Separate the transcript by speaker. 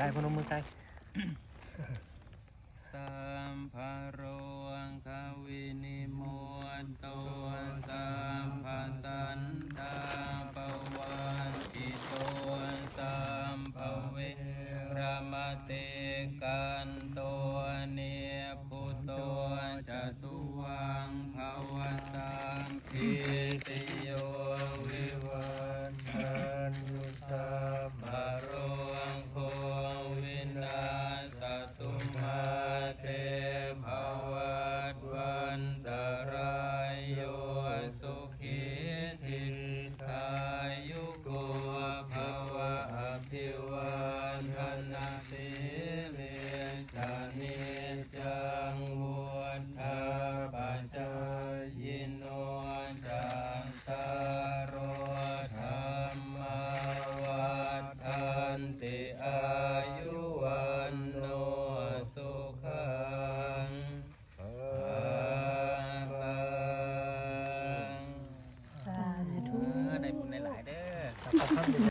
Speaker 1: กลพนมมือไกล
Speaker 2: สัมภโรอังคาวินิโมตัวสัมภสันตาปวันติโตสัมภเวรมเตกันโตเนพุโตจตุวังภวสังคิติโยวิวันทันตุสัมภโรอังโฆวินาศตุมาเตภวัตวันตรายโยสุขีทิตายุโกภวะอภิวันธนาสิริสานิจังวุฒาปัจจายโนจันตารโอธรรมวัฏันติอายุวันโนสุขังภาลัง
Speaker 3: สาธุ
Speaker 2: ได้บุญหลายๆเด้อ